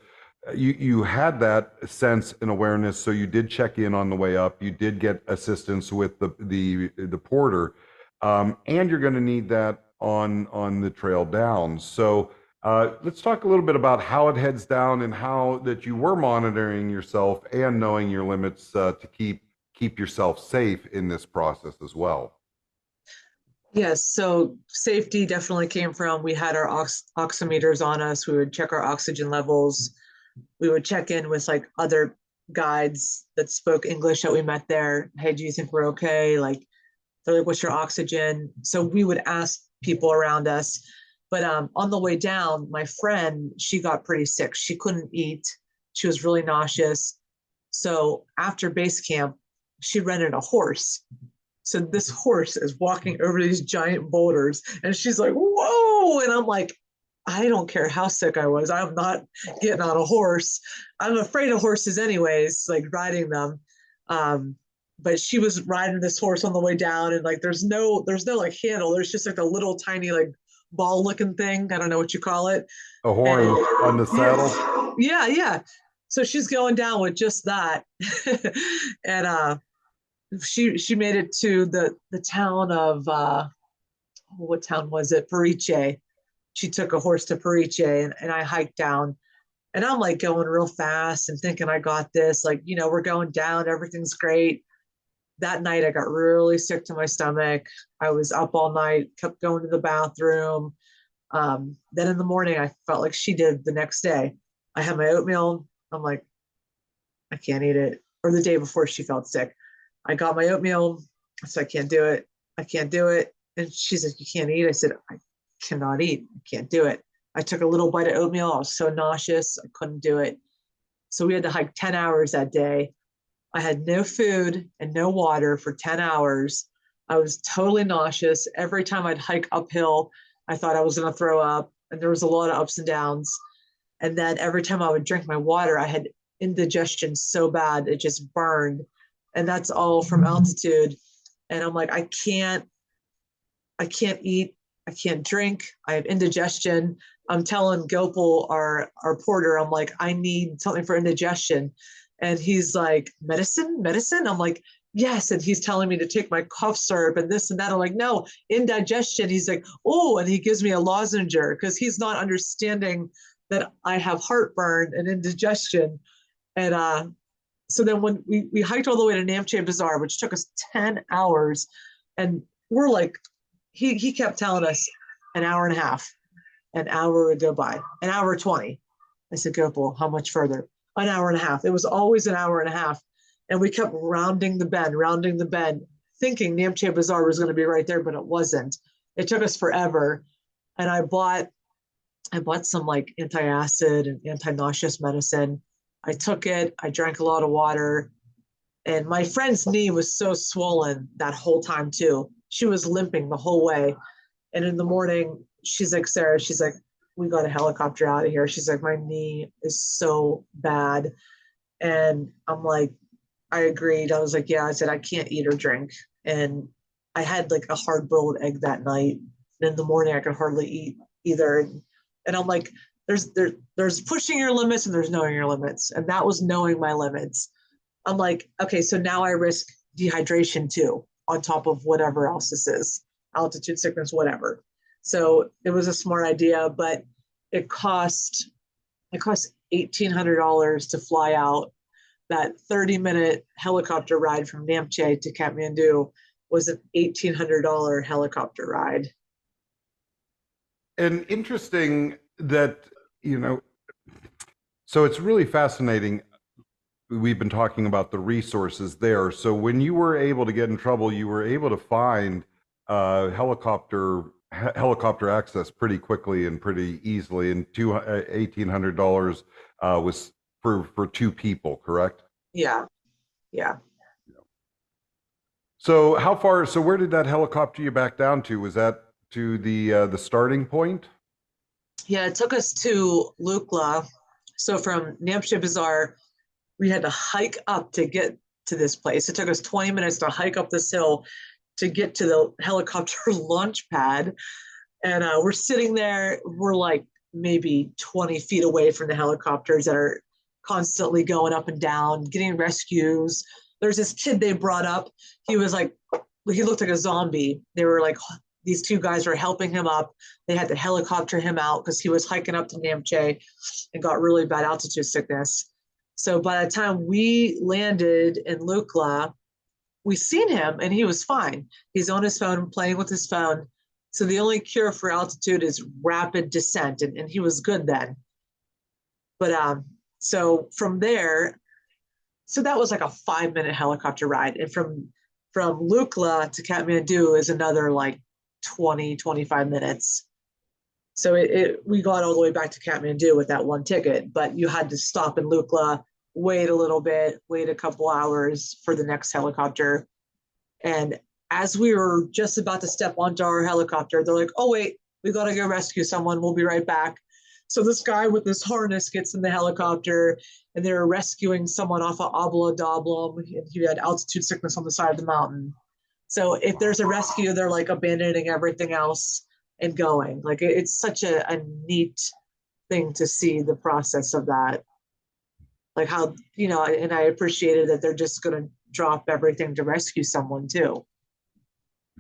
you had that sense and awareness, so you did check in on the way up. You did get assistance with the porter, and you're going to need that on the trail down. So let's talk a little bit about how it heads down and how that you were monitoring yourself and knowing your limits to keep yourself safe in this process as well. Yes, so safety definitely came from, we had our oximeters on us. We would check our oxygen levels. We would check in with like other guides that spoke English that we met there. Hey, do you think we're okay? Like, they're like, what's your oxygen? So we would ask people around us. But on the way down, my friend, she got pretty sick. She couldn't eat. She was really nauseous. So after base camp, she rented a horse. So this horse is walking over these giant boulders and she's like, whoa. And I'm like, I don't care how sick I was. I'm not getting on a horse. I'm afraid of horses anyways, like riding them. But she was riding this horse on the way down and like, there's no like handle. There's just like a little tiny, like ball looking thing. I don't know what you call it. A horn on the saddle. Yeah. So she's going down with just that. And she made it to the town of, what town was it? Periche. She took a horse to Periche and I hiked down. And I'm like going real fast and thinking I got this. Like, we're going down, everything's great. That night I got really sick to my stomach. I was up all night, kept going to the bathroom. Then in the morning, I felt like she did the next day. I had my oatmeal. I'm like, I can't eat it. Or the day before she felt sick. I got my oatmeal. I said, I can't do it. I can't do it. And she's like, you can't eat. I said, I cannot eat. I can't do it. I took a little bite of oatmeal. I was so nauseous. I couldn't do it. So we had to hike 10 hours that day. I had no food and no water for 10 hours. I was totally nauseous. Every time I'd hike uphill, I thought I was going to throw up. And there was a lot of ups and downs. And then every time I would drink my water, I had indigestion so bad, it just burned. And that's all from altitude. And I'm like, I can't eat. I can't drink. I have indigestion. I'm telling Gopal, our porter, I'm like, I need something for indigestion. And he's like, medicine? I'm like, yes. And he's telling me to take my cough syrup and this and that. I'm like, no, indigestion. He's like, oh, and he gives me a lozenge because he's not understanding that I have heartburn and indigestion. And so then when we hiked all the way to Namche Bazaar, which took us 10 hours, and we're like, he kept telling us an hour and a half, an hour would go by, an hour 20. I said, Gopal, how much further? An hour and a half. It was always an hour and a half. And we kept rounding the bend, thinking Namche Bazaar was going to be right there, but it wasn't. It took us forever. And I bought some like anti-acid and anti-nauseous medicine. I took it. I drank a lot of water. And my friend's knee was so swollen that whole time too. She was limping the whole way. And in the morning, she's like, Sarah, she's like, we got a helicopter out of here. She's like, my knee is so bad. And I'm like, I agreed. I was like, yeah, I said, I can't eat or drink. And I had like a hard boiled egg that night. And in the morning, I could hardly eat either. And I'm like, there's pushing your limits and there's knowing your limits. And that was knowing my limits. I'm like, okay, so now I risk dehydration too, on top of whatever else this is, altitude sickness, whatever. So it was a smart idea, but it cost $1,800 to fly out. That 30-minute helicopter ride from Namche to Kathmandu was an $1,800 helicopter ride. And interesting that, so it's really fascinating. We've been talking about the resources there. So when you were able to get in trouble, you were able to find helicopter access pretty quickly and pretty easily. And $1,800 was for two people, correct? Yeah. So where did that helicopter you back down to? Was that to the starting point? Yeah, it took us to Lukla. So from Namche Bazaar, we had to hike up to get to this place. It took us 20 minutes to hike up this hill to get to the helicopter launch pad. And we're sitting there, we're like maybe 20 feet away from the helicopters that are constantly going up and down, getting rescues. There's this kid they brought up. He looked like a zombie. They were like, these two guys were helping him up. They had to helicopter him out because he was hiking up to Namche and got really bad altitude sickness. So by the time we landed in Lukla, we seen him and he was fine. He's on his phone, playing with his phone. So the only cure for altitude is rapid descent, and he was good then. But so from there, so that was like a 5-minute helicopter ride. And from Lukla to Kathmandu is another like 20-25 minutes. So we got all the way back to Kathmandu with that one ticket, but you had to stop in Lukla, wait a little bit, wait a couple hours for the next helicopter. And as we were just about to step onto our helicopter, they're like, oh, wait, we got to go rescue someone. We'll be right back. So this guy with this harness gets in the helicopter and they're rescuing someone off of Abla Dablam. And he had altitude sickness on the side of the mountain. So if there's a rescue, they're like abandoning everything else and going. Like it's such a neat thing to see the process of that. Like how, and I appreciated that they're just going to drop everything to rescue someone too.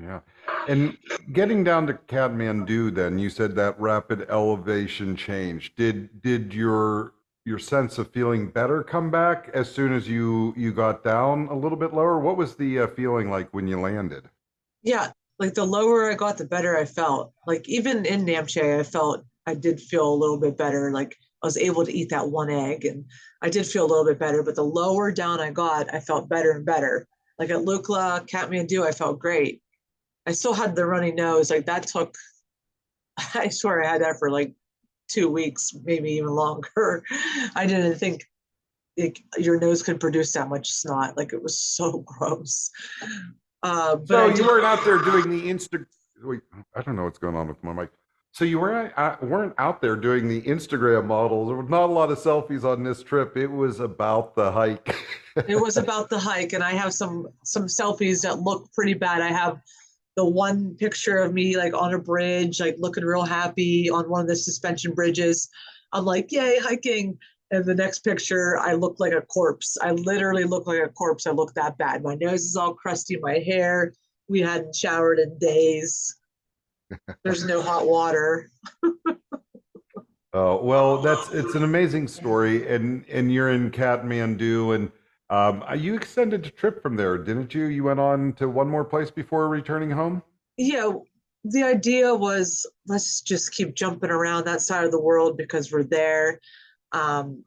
Yeah. And getting down to Kathmandu, then you said that rapid elevation change. Did your your sense of feeling better come back as soon as you got down a little bit lower? What was the feeling like when you landed? Yeah, like the lower I got, the better I felt. Like even in Namche, I did feel a little bit better. Like I was able to eat that one egg and I did feel a little bit better. But the lower down I got, I felt better and better. Like at Lukla, Kathmandu, I felt great. I still had the runny nose. Like that took, I swear I had that for like 2 weeks, maybe even longer. I didn't think your nose could produce that much snot. Like it was so gross. But So I you did. weren't out there doing the Insta. Wait, I don't know what's going on with my mic. So you weren't out there doing the Instagram models. There was not a lot of selfies on this trip. It was about the hike. It was about the hike, and I have some selfies that look pretty bad. I have the one picture of me like on a bridge, like looking real happy on one of the suspension bridges. I'm like, yay, hiking. And the next picture, I look like a corpse. I literally look like a corpse. I look that bad. My nose is all crusty, my hair. We hadn't showered in days. There's no hot water. Oh, well, it's an amazing story, and you're in Kathmandu, and you extended the trip from there, didn't you? You went on to one more place before returning home. Yeah, the idea was let's just keep jumping around that side of the world because we're there. Um,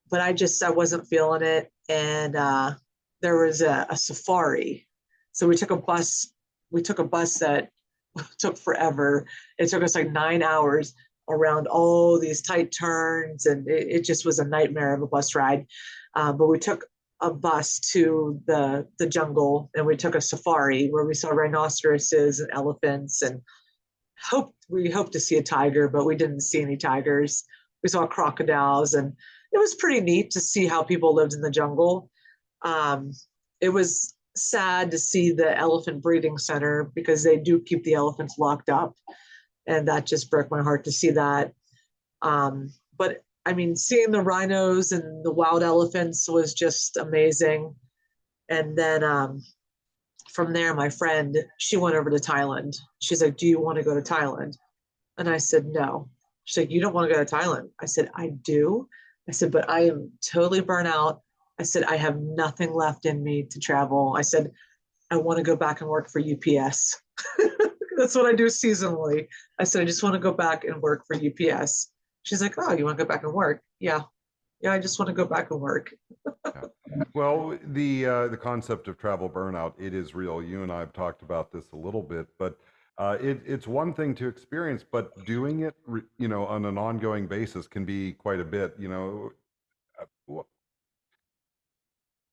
but I wasn't feeling it. And there was a safari. So we took a bus that took forever. It took us like 9 hours around all these tight turns, and it just was a nightmare of a bus ride. But we took a bus to the jungle, and we took a safari where we saw rhinoceroses and elephants, and we hoped to see a tiger, but we didn't see any tigers. We saw crocodiles, and it was pretty neat to see how people lived in the jungle. Um, it was sad to see the elephant breeding center because they do keep the elephants locked up, and that just broke my heart to see that. But I mean, seeing the rhinos and the wild elephants was just amazing. And then from there, my friend, she went over to Thailand. She's like, "Do you want to go to Thailand?" And I said, "No." She's like, "You don't want to go to Thailand?" I said, "I do." I said, "But I am totally burnt out." I said, "I have nothing left in me to travel." I said, "I want to go back and work for UPS." That's what I do seasonally. I said, "I just want to go back and work for UPS." She's like, "Oh, you want to go back and work?" Yeah. Yeah, I just want to go back and work. Yeah. Well, the concept of travel burnout, it is real. You and I have talked about this a little bit, but it's one thing to experience, but doing it, on an ongoing basis can be quite a bit.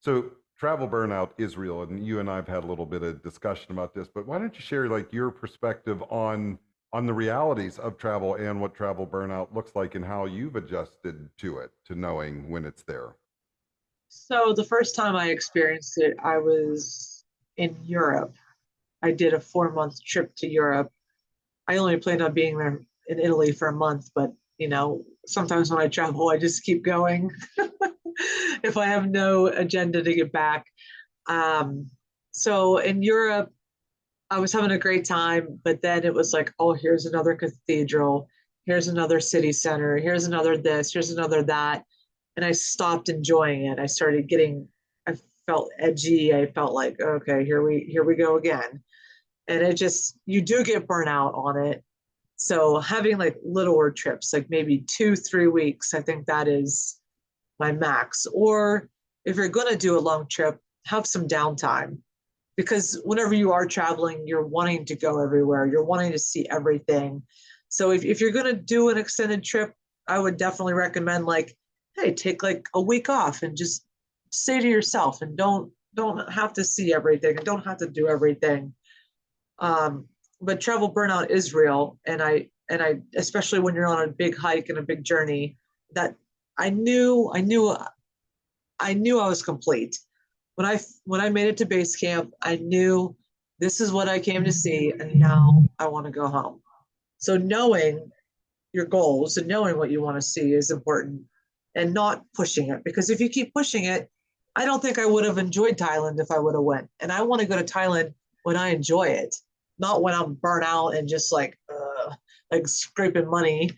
So travel burnout is real, and you and I have had a little bit of discussion about this. But why don't you share like your perspective on the realities of travel and what travel burnout looks like, and how you've adjusted to it, to knowing when it's there. So the first time I experienced it, I was in Europe. I did a 4 month trip to Europe. I only planned on being there in Italy for a month, but sometimes when I travel, I just keep going if I have no agenda to get back. Um, so in Europe, I was having a great time, but then it was like, oh, here's another cathedral, here's another city center, here's another this, here's another that. And I stopped enjoying it. I felt edgy. I felt like, okay, here we go again. And it just, you do get burnt out on it. So having like littler trips, like maybe 2, 3 weeks, I think that is my max. Or if you're going to do a long trip, have some downtime because whenever you are traveling, you're wanting to go everywhere, you're wanting to see everything. So if you're going to do an extended trip, I would definitely recommend like, hey, take like a week off and just stay to yourself and don't have to see everything and don't have to do everything. um, but travel burnout is real, and I especially when you're on a big hike and a big journey, that I knew I was complete. When I made it to base camp, I knew this is what I came to see, and now I want to go home. So knowing your goals and knowing what you want to see is important, and not pushing it, because if you keep pushing it, I don't think I would have enjoyed Thailand if I would have went. And I want to go to Thailand when I enjoy it, not when I'm burnt out and just like scraping money.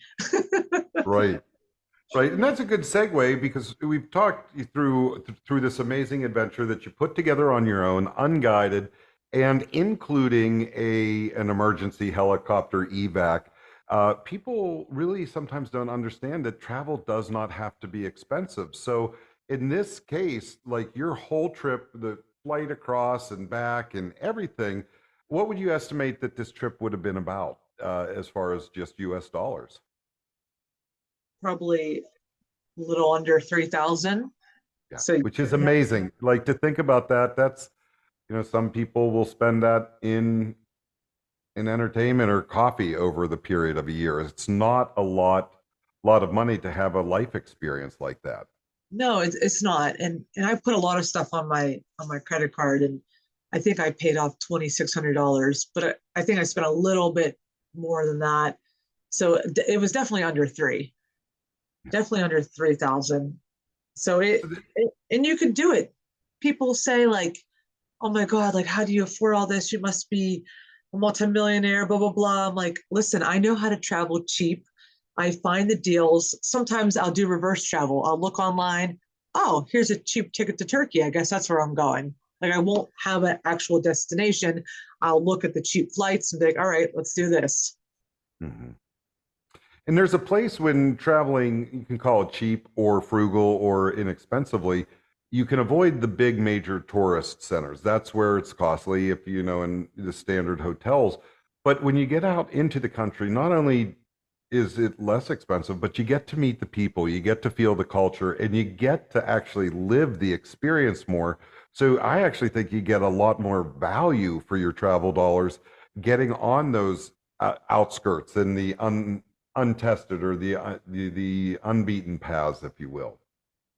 Right. Right, and that's a good segue because we've talked you through this amazing adventure that you put together on your own, unguided, and including a an emergency helicopter evac. People really sometimes don't understand that travel does not have to be expensive. So in this case, like your whole trip, the flight across and back and everything, what would you estimate that this trip would have been about as far as just US dollars? Probably a little under 3,000. Yeah, So which is yeah, amazing. Like to think about that, that's, some people will spend that in entertainment or coffee over the period of a year. It's not a lot of money to have a life experience like that. no, it's not. And I put a lot of stuff on my credit card, and I think I paid off $2,600, but I think I spent a little bit more than that. So it was definitely under 3,000. So So it, and you can do it. People say like, oh my God, like, how do you afford all this? You must be a multimillionaire, blah, blah, blah. I'm like, listen, I know how to travel cheap. I find the deals. Sometimes I'll do reverse travel. I'll look online. Oh, here's a cheap ticket to Turkey. I guess that's where I'm going. Like, I won't have an actual destination. I'll look at the cheap flights and be like, all right, let's do this. mhm. And there's a place when traveling, you can call it cheap or frugal or inexpensively. You can avoid the big major tourist centers. That's where it's costly if you know in the standard hotels. But when you get out into the country, not only is it less expensive, but you get to meet the people, you get to feel the culture, and you get to actually live the experience more. So I actually think you get a lot more value for your travel dollars getting on those outskirts and the untested or the unbeaten paths, if you will.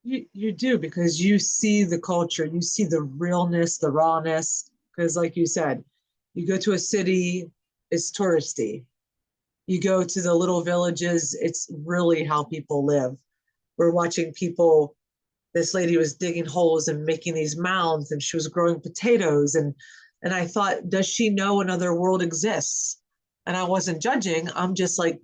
You do because you see the culture, you see the realness, the rawness. Because, like you said, you go to a city, it's touristy. You go to the little villages, it's really how people live. We're watching people. This lady was digging holes and making these mounds, and she was growing potatoes. And I thought, does she know another world exists? And I wasn't judging. I'm just like,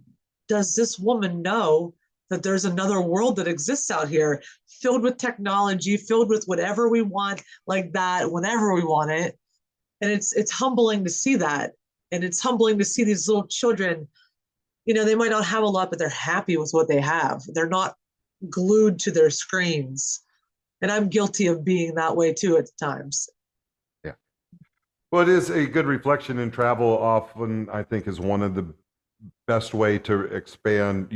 does this woman know that there's another world that exists out here, filled with technology, filled with whatever we want, like that, whenever we want it? And it's humbling to see that, and it's humbling to see these little children. They might not have a lot, but they're happy with what they have. They're not glued to their screens, and I'm guilty of being that way too at times. Yeah. Well, it is a good reflection, in travel often, I think, is one of the best way to expand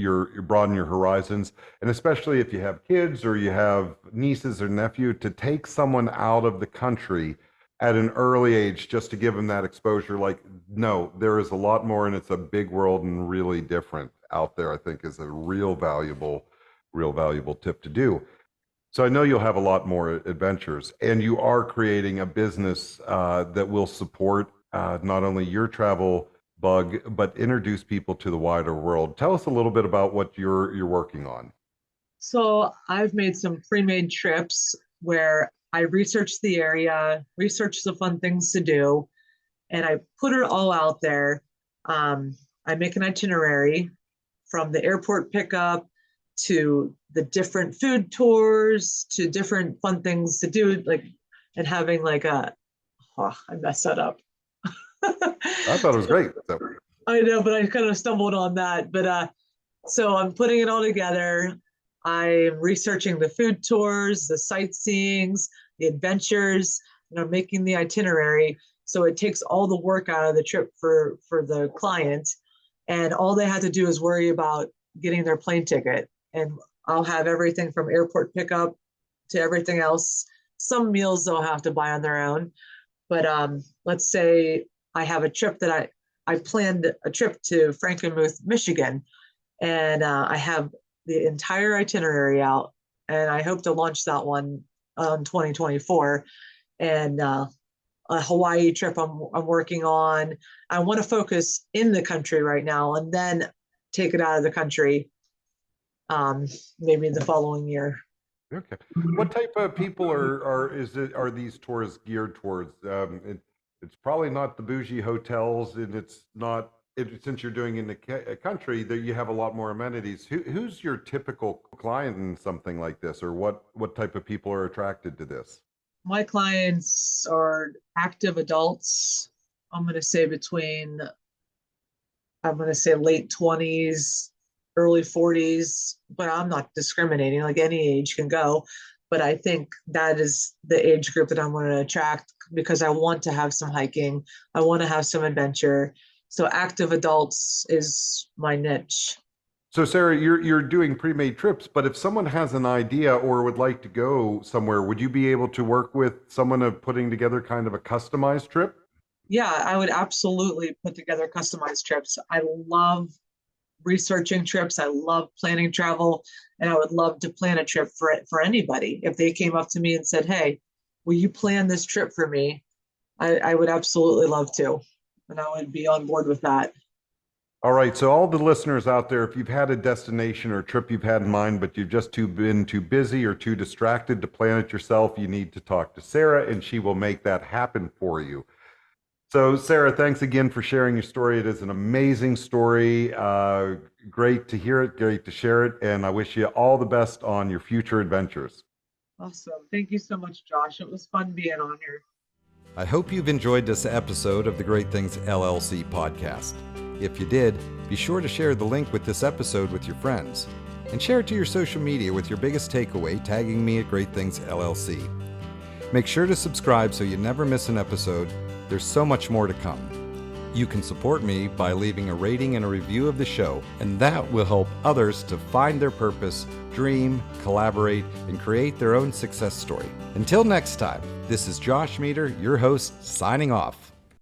broaden your horizons. And especially if you have kids or you have nieces or nephew, to take someone out of the country at an early age just to give them that exposure. Like, no, there is a lot more and it's a big world and really different out there, I think is a real valuable tip to do. So I know you'll have a lot more adventures, and you are creating a business that will support not only your travel bug, but introduce people to the wider world. Tell us a little bit about what you're working on. So I've made some pre-made trips where I research the area, research the fun things to do, and I put it all out there. I make an itinerary from the airport pickup to the different food tours to different fun things to do, like, and having like I messed that up. I thought it was great. So, I know, but I kind of stumbled on that. But so I'm putting it all together. I'm researching the food tours, the sightseeings, the adventures, and I'm making the itinerary. So it takes all the work out of the trip for the client, and all they have to do is worry about getting their plane ticket. And I'll have everything from airport pickup to everything else. Some meals they'll have to buy on their own. But let's say I have a trip that I planned a trip to Frankenmuth, Michigan, and I have the entire itinerary out, and I hope to launch that one on 2024. And a Hawaii trip I'm working on. I want to focus in the country right now, and then take it out of the country, maybe the following year. okay. What type of people are these tours geared towards? It's probably not the bougie hotels, and it's not since you're doing in the country, that you have a lot more amenities. Who's your typical client in something like this, or what type of people are attracted to this? My clients are active adults. I'm going to say between, I'm going to say late 20s, early 40s, but I'm not discriminating, like any age can go. But I think that is the age group that I'm going to attract because I want to have some hiking. I want to have some adventure. So active adults is my niche. So Sarah, you're doing pre-made trips, but if someone has an idea or would like to go somewhere, would you be able to work with someone of putting together kind of a customized trip? Yeah, I would absolutely put together customized trips. I love researching trips. I love planning travel, and I would love to plan a trip for anybody. If they came up to me and said, "Hey, will you plan this trip for me?" I would absolutely love to, and I would be on board with that. All right, so all the listeners out there, if you've had a destination or a trip you've had in mind, but you've just been too busy or too distracted to plan it yourself, you need to talk to Sarah, and she will make that happen for you. So, Sarah, thanks again for sharing your story. It is an amazing story. Great to hear it, great to share it, and I wish you all the best on your future adventures. Awesome. Thank you so much, Josh. It was fun being on here. I hope you've enjoyed this episode of the Great Things LLC podcast. If you did, be sure to share the link with this episode with your friends, and share it to your social media with your biggest takeaway, tagging me at Great Things LLC. Make sure to subscribe so you never miss an episode. There's so much more to come. You can support me by leaving a rating and a review of the show, and that will help others to find their purpose, dream, collaborate, and create their own success story. Until next time, this is Josh Meter, your host, signing off.